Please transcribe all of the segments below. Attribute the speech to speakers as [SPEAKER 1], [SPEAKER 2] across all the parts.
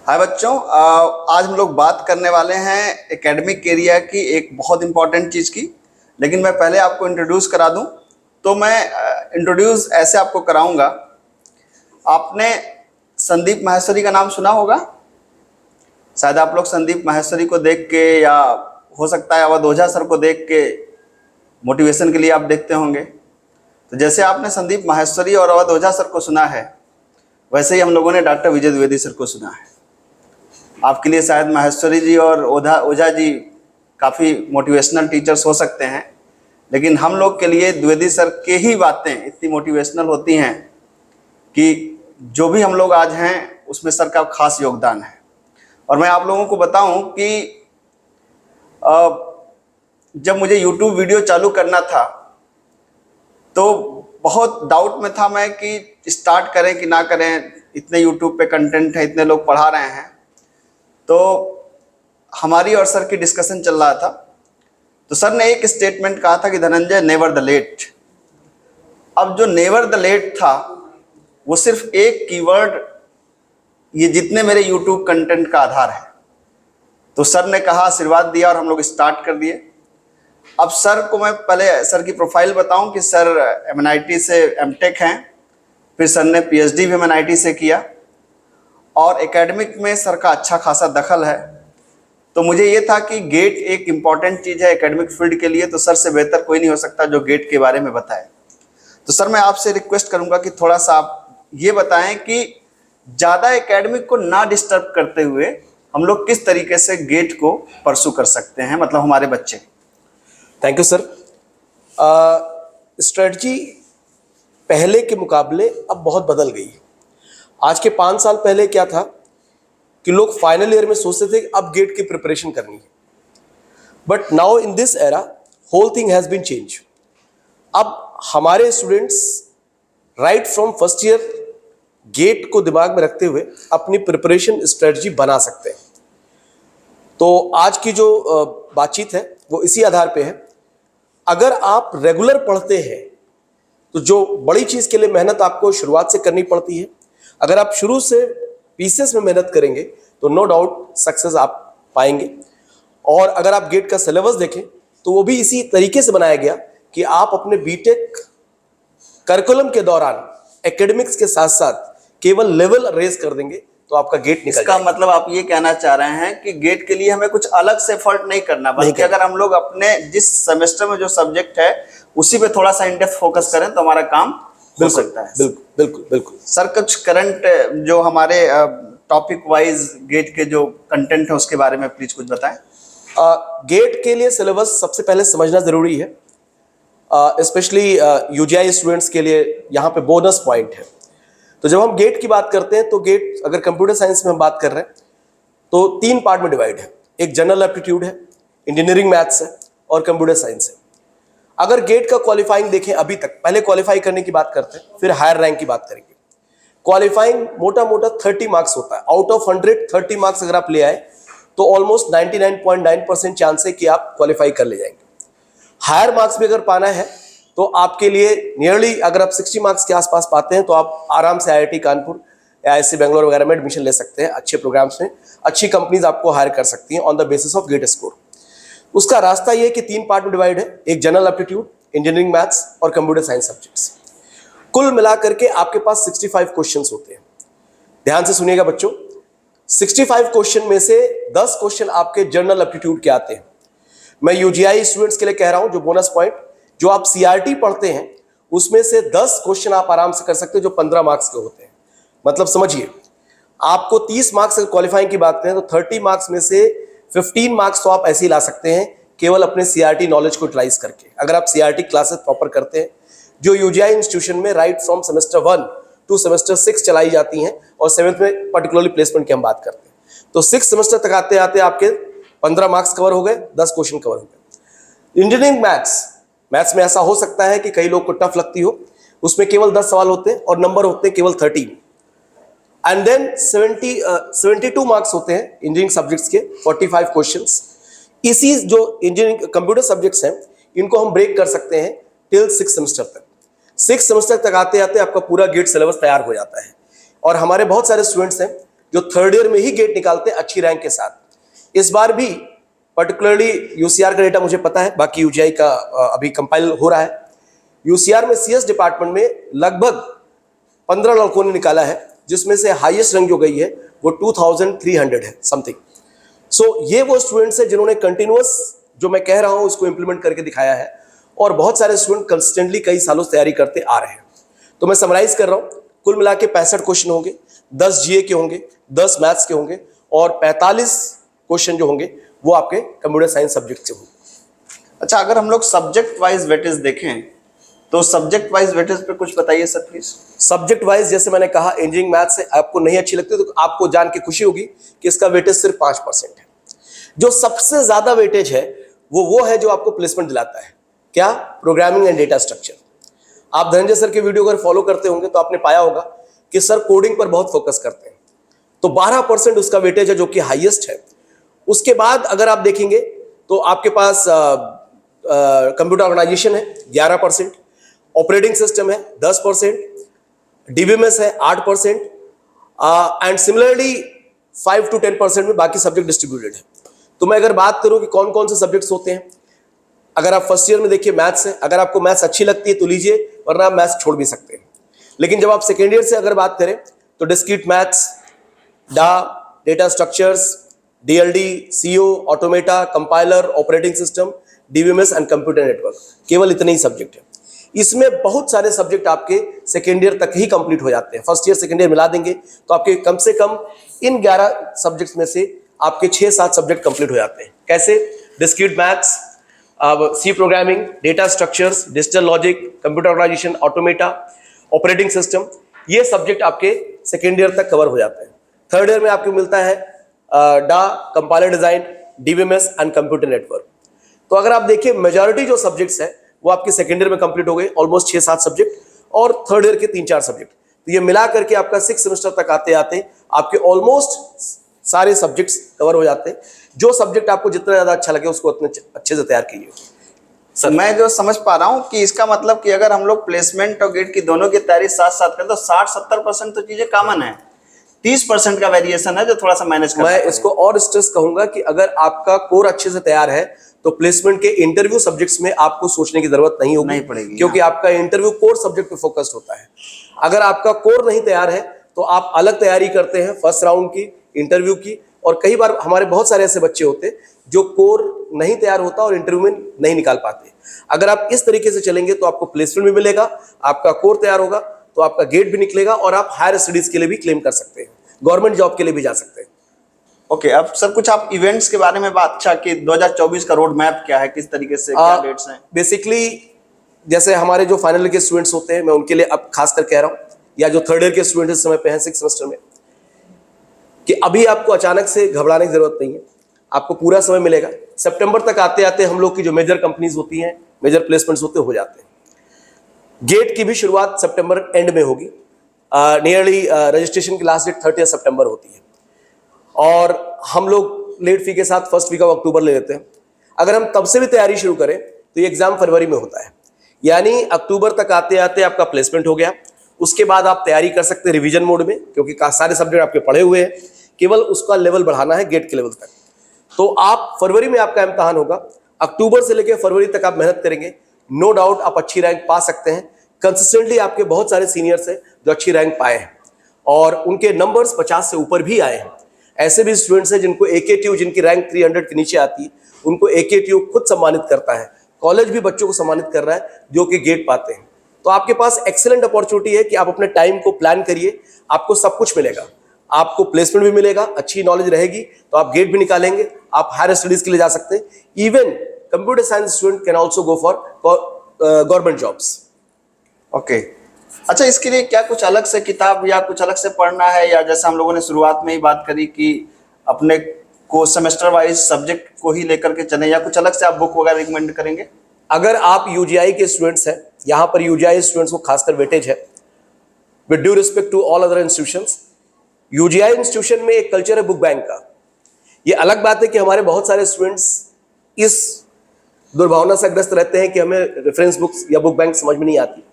[SPEAKER 1] हाय बच्चों, आज हम लोग बात करने वाले हैं एकेडमिक एरिया की एक बहुत इंपॉर्टेंट चीज़ की। लेकिन मैं पहले आपको इंट्रोड्यूस करा दूं, तो मैं इंट्रोड्यूस ऐसे आपको कराऊंगा। आपने संदीप माहेश्वरी का नाम सुना होगा। शायद आप लोग संदीप माहेश्वरी को देख के, या हो सकता है अवध ओझा सर को देख के मोटिवेशन के लिए आप देखते होंगे। तो जैसे आपने संदीप माहेश्वरी और अवध ओझा सर को सुना है, वैसे ही हम लोगों ने डॉक्टर विजय द्विवेदी सर को सुना है। आपके लिए शायद माहेश्वरी जी और ओझा जी काफ़ी मोटिवेशनल टीचर्स हो सकते हैं, लेकिन हम लोग के लिए द्विवेदी सर के ही बातें इतनी मोटिवेशनल होती हैं कि जो भी हम लोग आज हैं उसमें सर का खास योगदान है। और मैं आप लोगों को बताऊं कि जब मुझे YouTube वीडियो चालू करना था तो बहुत डाउट में था मैं कि स्टार्ट करें कि ना करें। इतने YouTube पे कंटेंट है, इतने लोग पढ़ा रहे हैं। तो हमारी और सर की डिस्कशन चल रहा था, तो सर ने एक स्टेटमेंट कहा था कि धनंजय, नेवर द लेट। अब जो नेवर द लेट था वो सिर्फ एक कीवर्ड ये जितने मेरे YouTube कंटेंट का आधार है। तो सर ने कहा, आशीर्वाद दिया और हम लोग स्टार्ट कर दिए। अब सर को मैं पहले सर की प्रोफाइल बताऊं कि सर MNIT से MTech हैं, फिर सर ने PhD भी MNIT से किया और एकेडमिक में सर का अच्छा खासा दखल है। तो मुझे ये था कि गेट एक इम्पॉर्टेंट चीज़ है एकेडमिक फील्ड के लिए, तो सर से बेहतर कोई नहीं हो सकता जो गेट के बारे में बताए। तो सर मैं आपसे रिक्वेस्ट करूंगा कि थोड़ा सा आप ये बताएं कि ज़्यादा एकेडमिक को ना डिस्टर्ब करते हुए हम लोग किस तरीके से गेट को परसू कर सकते हैं, मतलब हमारे बच्चे।
[SPEAKER 2] Thank you sir. स्ट्रेटजी पहले के मुकाबले अब बहुत बदल गई है। आज के 5 साल पहले क्या था कि लोग फाइनल ईयर में सोचते थे कि अब गेट की प्रिपरेशन करनी है, but now in this era whole thing has been change. अब हमारे students right from first year GATE को दिमाग में रखते हुए अपनी प्रिपरेशन स्ट्रेटजी बना सकते हैं। तो आज की जो बातचीत है वो इसी आधार पे है। अगर आप रेगुलर पढ़ते हैं तो जो बड़ी चीज के लिए मेहनत आपको शुरुआत से करनी पड़ती है, अगर आप शुरू से पीसेस में मेहनत करेंगे तो नो डाउट सक्सेस आप पाएंगे। और अगर आप गेट का सिलेबस देखें तो वो भी इसी तरीके से बनाया गया कि आप अपने बीटेक करिकुलम के दौरान एकेडमिक्स के साथ साथ केवल लेवल रेज कर देंगे तो आपका गेट निकल
[SPEAKER 1] इसका मतलब आप ये कहना चाह रहे हैं कि गेट के लिए हमें कुछ अलग से एफर्ट नहीं करना, बल्कि अगर हम लोग अपने जिस सेमेस्टर में जो सब्जेक्ट है उसी पे थोड़ा सा इन डेप्थ फोकस करें तो हमारा काम हो सकता है।
[SPEAKER 2] बिल्कुल बिल्कुल बिल्कुल।
[SPEAKER 1] सर कुछ करंट जो हमारे टॉपिक वाइज गेट के जो कंटेंट है उसके बारे में प्लीज कुछ बताएं।
[SPEAKER 2] गेट के लिए सिलेबस सबसे पहले समझना जरूरी है, स्पेशली UGI स्टूडेंट्स के लिए यहाँ पे बोनस पॉइंट है। तो जब हम गेट की बात करते हैं तो गेट अगर कंप्यूटर साइंस में हम बात कर रहे हैं तो 3 पार्ट में डिवाइड है। एक जनरल एप्टीट्यूड है, इंजीनियरिंग मैथ्स है और कंप्यूटर साइंस है। अगर गेट का क्वालिफाइंग देखें अभी तक, पहले क्वालिफाई करने की बात करते हैं फिर हायर रैंक की बात करेंगे। क्वालिफाइंग मोटा मोटा 30 मार्क्स होता है। आउट ऑफ 100 30 मार्क्स अगर आप ले आए तो ऑलमोस्ट 99.9% चांस है कि आप क्वालिफाई कर ले जाएंगे। हायर मार्क्स भी अगर पाना है तो आपके लिए नियरली अगर आप 60 मार्क्स के आसपास पाते हैं तो आप आराम से IIT कानपुर या IISc बेंगलोर वगैरह में एडमिशन ले सकते हैं। अच्छे प्रोग्राम्स में अच्छी कंपनीज आपको हायर कर सकती हैं on the basis of GATE score. उसका रास्ता ये है कि 3 पार्ट में डिवाइड है, एक जनरल एप्टीट्यूड, इंजीनियरिंग मैथ्स और कंप्यूटर साइंस सब्जेक्ट्स। कुल मिलाकर के आपके पास 65 क्वेश्चंस होते हैं। ध्यान से सुनिएगा बच्चों, 65 क्वेश्चन में से 10 क्वेश्चन आपके जनरल एप्टीट्यूड के आते हैं। मैं UGI स्टूडेंट्स के लिए कह रहा हूं, जो बोनस पॉइंट जो आप CRT पढ़ते हैं उसमें से 10 क्वेश्चन आप आराम से कर सकते हैं जो 15 मार्क्स के होते हैं। मतलब समझिए, आपको 30 मार्क्स अगर क्वालिफाइंग की बात करें तो 30 मार्क्स में से 15 मार्क्स तो आप ऐसे ही ला सकते हैं केवल अपने CRT नॉलेज को यूटिलाइज करके। अगर आप CRT क्लासेस प्रॉपर करते हैं, जो UGI इंस्टीट्यूशन में right from semester 1 to semester 6 चलाई जाती हैं और 7th में पर्टिकुलरली प्लेसमेंट की हम बात करते हैं, तो 6 सेमेस्टर तक आते आते आपके 15 मार्क्स कवर हो गए, 10 क्वेश्चन कवर हो गए। इंजीनियरिंग मैथ्स में ऐसा हो सकता है कि कई लोग को टफ लगती हो, उसमें केवल 10 सवाल होते हैं और नंबर होते हैं केवल 13। एंड देन 72 मार्क्स होते हैं इंजीनियरिंग सब्जेक्ट्स के, 45 क्वेश्चंस। इसी जो इंजीनियरिंग कंप्यूटर सब्जेक्ट्स हैं इनको हम ब्रेक कर सकते हैं टिल 6 सेमेस्टर तक। 6 सेमेस्टर तक आते आते आपका पूरा गेट सिलेबस तैयार हो जाता है। और हमारे बहुत सारे स्टूडेंट्स हैं जो थर्ड ईयर में ही गेट निकालते हैं अच्छी रैंक के साथ। इस बार भी पर्टिकुलरली यूसीआर का डेटा मुझे पता है, बाकी यूजीआई का अभी कंपाइल हो रहा है। यूसीआर में सीएस डिपार्टमेंट में लगभग 15 लड़कों ने निकाला है, जिसमें से हाईएस्ट रैंक जो गई है वो 2300 है समथिंग। सो ये वो स्टूडेंट्स हैं जिन्होंने कंटिन्यूअस जो मैं कह रहा हूं उसको इंप्लीमेंट करके दिखाया है, और बहुत सारे स्टूडेंट कंसिस्टेंटली कई सालों से तैयारी करते आ रहे हैं। तो मैं समराइज कर रहा हूं, कुल मिला के 65 क्वेश्चन होंगे, 10 जीए के होंगे, 10 मैथ्स के होंगे, और 45 क्वेश्चन जो होंगे वो आपके कंप्यूटर साइंस सब्जेक्ट से होंगे।
[SPEAKER 1] अच्छा, अगर हम लोग सब्जेक्ट वाइज वेटेज देखें तो सब्जेक्ट वाइज वेटेज पे कुछ बताइए सर प्लीज।
[SPEAKER 2] सब्जेक्ट वाइज जैसे मैंने कहा, इंजीनियरिंग मैथ्स से आपको नहीं अच्छी लगती तो आपको जान के खुशी होगी कि इसका वेटेज सिर्फ 5% है। जो सबसे ज्यादा वेटेज है वो है जो आपको प्लेसमेंट दिलाता है। क्या? Programming and data structure. आप धनंजय सर के वीडियो अगर फॉलो करते होंगे तो आपने पाया होगा कि सर कोडिंग पर बहुत फोकस करते हैं, तो 12% उसका वेटेज है जो कि हाईएस्ट है। उसके बाद अगर आप देखेंगे तो आपके पास कंप्यूटर ऑर्गेनाइजेशन है 11%, ऑपरेटिंग सिस्टम है 10%, डीबीएमएस है 8%, एंड सिमिलरली 5 to 10% में बाकी सब्जेक्ट डिस्ट्रीब्यूटेड है। तो मैं अगर बात करूं कि कौन कौन से सब्जेक्ट्स होते हैं, अगर आप फर्स्ट ईयर में देखिए मैथ्स है, अगर आपको मैथ्स अच्छी लगती है तो लीजिए, वरना आप मैथ्स छोड़ भी सकते हैं। लेकिन जब आप सेकेंड ईयर से अगर बात करें तो discrete maths, data structures, DLD, CO, automata, compiler, operating system, DBMS and computer network, केवल इतने ही सब्जेक्ट है। इसमें बहुत सारे सब्जेक्ट आपके सेकेंड ईयर तक ही कंप्लीट हो जाते हैं। फर्स्ट ईयर सेकेंड ईयर मिला देंगे तो आपके कम से कम इन 11 सब्जेक्ट्स में से आपके 6-7 सब्जेक्ट कंप्लीट हो जाते हैं। कैसे? Discrete maths, C programming, data structures, digital logic, computer organisation, automata, operating system, ये सब्जेक्ट आपके सेकेंड ईयर तक कवर हो जाते हैं। थर्ड ईयर में आपको मिलता है compiler design, DBMS and computer network. तो अगर आप देखिए मेजॉरिटी जो सब्जेक्ट्स है वो आपके सेकेंड ईयर में कंप्लीट हो गए, ऑलमोस्ट 6-7 सब्जेक्ट, और थर्ड ईयर के 3-4 सब्जेक्ट। तो ये मिला करके आपका 6 सेमेस्टर तक आते आते आपके ऑलमोस्ट सारे सब्जेक्ट्स कवर हो जाते हैं। जो सब्जेक्ट आपको जितना ज्यादा अच्छा लगे उसको उतने अच्छे से तैयार कीजिए।
[SPEAKER 1] सर मैं जो समझ पा रहा हूँ कि इसका मतलब कि अगर हम लोग प्लेसमेंट और गेट की दोनों की तैयारी साथ साथ करें तो 60-70% तो चीजें कॉमन है, 30% का वेरिएशन है जो थोड़ा सा मैनेज करना
[SPEAKER 2] मैं
[SPEAKER 1] पड़ेगा।
[SPEAKER 2] इसको और स्ट्रेस कहूंगा कि अगर आपका कोर अच्छे से तैयार है तो प्लेसमेंट के इंटरव्यू सब्जेक्ट्स में आपको सोचने की जरूरत नहीं होगी,
[SPEAKER 1] नहीं पड़ेगी,
[SPEAKER 2] क्योंकि आपका इंटरव्यू कोर सब्जेक्ट पे फोकस्ड होता है। अगर आपका कोर नहीं तैयार है तो आप अलग तैयारी करते हैं फर्स्ट राउंड की, इंटरव्यू की, और कई बार हमारे बहुत सारे ऐसे बच्चे होते हैं जो कोर नहीं तैयार होता और इंटरव्यू में नहीं निकाल पाते। अगर आप इस तरीके से चलेंगे तो आपको प्लेसमेंट भी मिलेगा, आपका कोर तैयार होगा तो आपका गेट भी निकलेगा, और आप हायर स्टडीज के लिए भी क्लेम कर सकते हैं, गवर्नमेंट जॉब के लिए भी जा सकते हैं।
[SPEAKER 1] ओके, अब सर कुछ आप इवेंट्स के बारे में बात, अच्छा कि 2024 का रोड मैप क्या है, किस तरीके से क्या डेट्स हैं?
[SPEAKER 2] बेसिकली जैसे हमारे जो फाइनल के स्टूडेंट्स होते हैं, मैं उनके लिए अब खासकर कह रहा हूँ, या जो थर्ड ईयर के स्टूडेंट इस समय पे हैं 6 सेमेस्टर में, कि अभी आपको अचानक से घबराने की जरूरत नहीं है, आपको पूरा समय मिलेगा। सितंबर तक आते आते हम लोग की जो मेजर कंपनीज होती हैं, मेजर प्लेसमेंट्स होते हो जाते हैं। गेट की भी शुरुआत सितंबर एंड में होगी, नियरली रजिस्ट्रेशन की लास्ट डेट 30 सितंबर होती है, और हम लोग लेट फी के साथ फर्स्ट वीक ऑफ अक्टूबर ले लेते हैं। अगर हम तब से भी तैयारी शुरू करें तो ये एग्जाम फरवरी में होता है, यानी अक्टूबर तक आते आते आपका प्लेसमेंट हो गया। उसके बाद आप तैयारी कर सकते हैं रिवीजन मोड में, क्योंकि सारे सब्जेक्ट आपके पढ़े हुए हैं, केवल उसका लेवल बढ़ाना है गेट के लेवल तक। तो आप फरवरी में आपका इम्तहान होगा, अक्टूबर से लेकर फरवरी तक आप मेहनत करेंगे, नो डाउट आप अच्छी रैंक पा सकते हैं। कंसिस्टेंटली आपके बहुत सारे सीनियर्स हैं जो अच्छी रैंक पाए हैं, और उनके नंबर्स 50 से ऊपर भी आए हैं। ऐसे भी स्टूडेंट्स हैं जिनको AKTU, जिनकी रैंक 300 के नीचे आती है, उनको AKTU खुद सम्मानित करता है, कॉलेज भी बच्चों को सम्मानित कर रहा है जो कि गेट पाते हैं। तो आपके पास एक्सेलेंट अपॉर्चुनिटी है कि आप अपने टाइम को प्लान करिए, आपको सब कुछ मिलेगा, आपको प्लेसमेंट भी मिलेगा, अच्छी नॉलेज रहेगी तो आप गेट भी निकालेंगे, आप हायर स्टडीज के लिए जा सकते हैं। Even computer science student can also go for government jobs.
[SPEAKER 1] Okay, अच्छा इसके लिए क्या कुछ अलग से किताब या कुछ अलग से पढ़ना है, या जैसे हम लोगों ने शुरुआत में ही बात करी कि अपने को सेमेस्टर वाइज सब्जेक्ट को ही लेकर के चलें, या कुछ अलग से आप बुक वगैरह रिकमेंड करेंगे?
[SPEAKER 2] अगर आप यूजीआई के स्टूडेंट्स हैं, यहाँ पर यूजीआई स्टूडेंट्स को खासकर वेटेज है, with due respect to all other institutions. UGI institution में एक कल्चर है बुक बैंक का। ये अलग बात है कि हमारे बहुत सारे स्टूडेंट्स इस दुर्भावना से ग्रस्त रहते हैं कि हमें रेफरेंस बुक्स या बुक बैंक समझ में नहीं आती,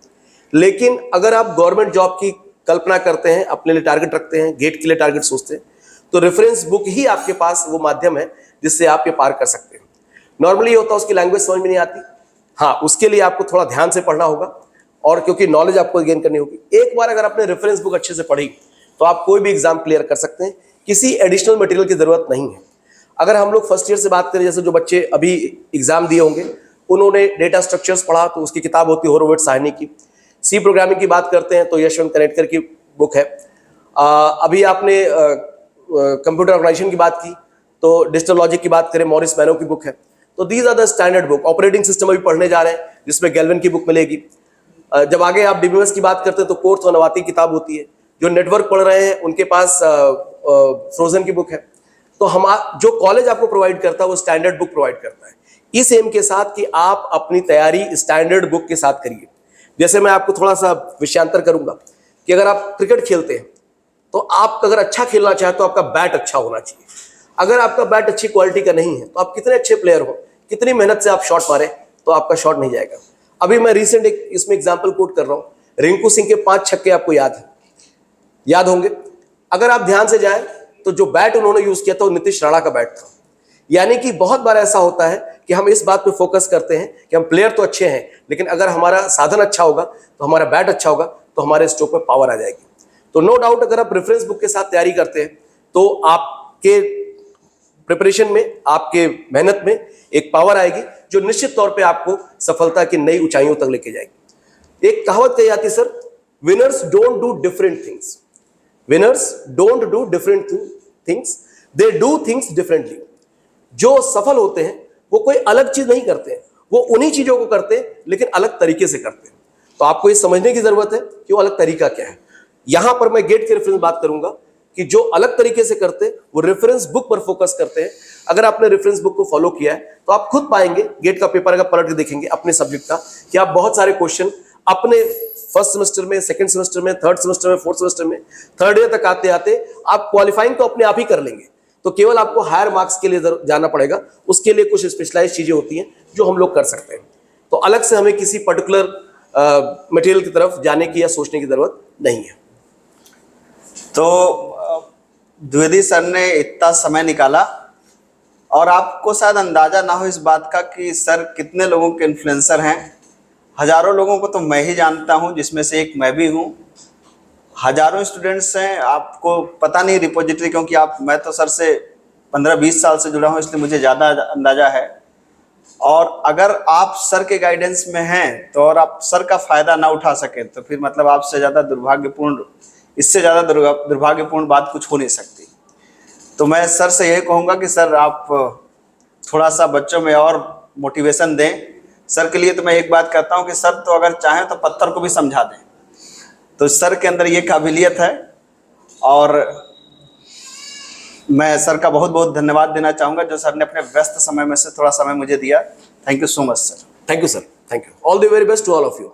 [SPEAKER 2] लेकिन अगर आप गवर्नमेंट जॉब की कल्पना करते हैं, अपने लिए टारगेट रखते हैं, गेट के लिए टारगेट सोचते हैं, तो रेफरेंस बुक ही आपके पास वो माध्यम है जिससे आप ये पार कर सकते हैं। नॉर्मली होता है उसकी लैंग्वेज समझ में नहीं आती, हाँ उसके लिए आपको थोड़ा ध्यान से पढ़ना होगा, और क्योंकि नॉलेज आपको गेन करनी होगी। एक बार अगर आपने रेफरेंस बुक अच्छे से पढ़ी तो आप कोई भी एग्जाम क्लियर कर सकते हैं, किसी एडिशनल मटेरियल की जरूरत नहीं है। अगर हम लोग फर्स्ट ईयर से बात करें, जैसे जो बच्चे अभी एग्जाम दिए होंगे उन्होंने डेटा स्ट्रक्चर्स पढ़ा तो उसकी किताब होती है होरोविट्ज साहनी की। सी प्रोग्रामिंग की बात करते हैं तो यशवंत कनेटकर की बुक है। अभी आपने कंप्यूटर ऑर्गेनाइजेशन की बात की तो डिजिटल लॉजिक की बात करें, मॉरिस मैनो की बुक है। तो these are the standard book. Operating system अभी पढ़ने जा रहे हैं जिसमें गैल्वन की बुक मिलेगी। जब आगे आप डीबीएमएस की बात करते हैं तो कोर्स और नवाती किताब होती है। जो नेटवर्क पढ़ रहे हैं उनके पास फ्रोजन की बुक है। तो हम जो कॉलेज आपको प्रोवाइड करता है वो स्टैंडर्ड बुक प्रोवाइड करता है, इस एम के साथ कि आप अपनी तैयारी स्टैंडर्ड बुक के साथ करिए। जैसे मैं आपको थोड़ा सा विषयांतर करूंगा कि अगर आप क्रिकेट खेलते हैं तो आप अगर अच्छा खेलना चाहें तो आपका बैट अच्छा होना चाहिए। अगर आपका बैट अच्छी क्वालिटी का नहीं है तो आप कितने अच्छे प्लेयर हो, कितनी मेहनत से आप शॉट मारे तो आपका शॉट नहीं जाएगा। अभी मैं रिसेंट एक इसमें एग्जांपल कोट कर रहा हूं, रिंकू सिंह के 5 छक्के आपको याद होंगे। अगर आप ध्यान से जाएं तो जो बैट उन्होंने यूज किया था वो नीतीश राणा का बैट था। यानी कि बहुत बार ऐसा होता है कि हम इस बात पे फोकस करते हैं कि हम प्लेयर तो अच्छे हैं, लेकिन अगर हमारा साधन अच्छा होगा तो हमारा बैट अच्छा होगा तो हमारे स्ट्रोक में पावर आ जाएगी। तो नो डाउट अगर आप रेफरेंस बुक के साथ तैयारी करते हैं तो आपके प्रिपरेशन में, आपके मेहनत में एक पावर आएगी जो निश्चित तौर पे आपको सफलता की नई ऊंचाइयों तक लेके जाएगी। एक कहावत कही जाती है sir, winners don't do different things, winners don't do different things, they do things differently. जो सफल होते हैं वो कोई अलग चीज नहीं करते हैं, वो उन्हीं चीजों को करते हैं लेकिन अलग तरीके से करते हैं। तो आपको ये समझने की जरूरत है कि वो अलग तरीका क्या है। यहां पर मैं गेट के रेफरेंस बात करूंगा कि जो अलग तरीके से करते हैं वो रेफरेंस बुक पर फोकस करते हैं। अगर आपने रेफरेंस बुक को फॉलो किया है तो आप खुद पाएंगे, गेट का पेपर अगर पलट के देखेंगे अपने सब्जेक्ट का, कि आप बहुत सारे क्वेश्चन अपने फर्स्ट सेमेस्टर में, सेकंड सेमेस्टर में, थर्ड सेमेस्टर में, फोर्थ सेमेस्टर में, थर्ड ईयर तक आते आते आप क्वालिफाइंग तो अपने आप ही कर लेंगे। तो केवल आपको हायर मार्क्स के लिए जाना पड़ेगा, उसके लिए कुछ स्पेशलाइज चीजें होती हैं जो हम लोग कर सकते हैं। तो अलग से हमें किसी पर्टिकुलर मटेरियल की तरफ जाने की या सोचने की जरूरत नहीं है।
[SPEAKER 1] तो द्विवेदी सर ने इतना समय निकाला और आपको शायद अंदाजा ना हो इस बात का कि सर कितने लोगों के इन्फ्लुएंसर हैं। हजारों लोगों को तो मैं ही जानता हूं, जिसमें से एक मैं भी हूं। हजारों स्टूडेंट्स हैं, आपको पता नहीं रिपोजिटरी, क्योंकि मैं तो सर से 15-20 साल से जुड़ा हूं, इसलिए मुझे ज़्यादा अंदाजा है। और अगर आप सर के गाइडेंस में हैं तो और आप सर का फ़ायदा ना उठा सकें तो फिर मतलब आपसे ज़्यादा दुर्भाग्यपूर्ण, इससे ज़्यादा दुर्भाग्यपूर्ण बात कुछ हो नहीं सकती। तो मैं सर से यही कहूँगा कि सर आप थोड़ा सा बच्चों में और मोटिवेशन दें। सर के लिए तो मैं एक बात कहता हूँ कि सर तो अगर चाहें तो पत्थर को भी समझा दें। तो सर के अंदर ये काबिलियत है और मैं सर का बहुत बहुत धन्यवाद देना चाहूँगा जो सर ने अपने व्यस्त समय में से थोड़ा समय मुझे दिया। Thank you so much sir.
[SPEAKER 2] Thank you sir, thank you. All the very best to all of you.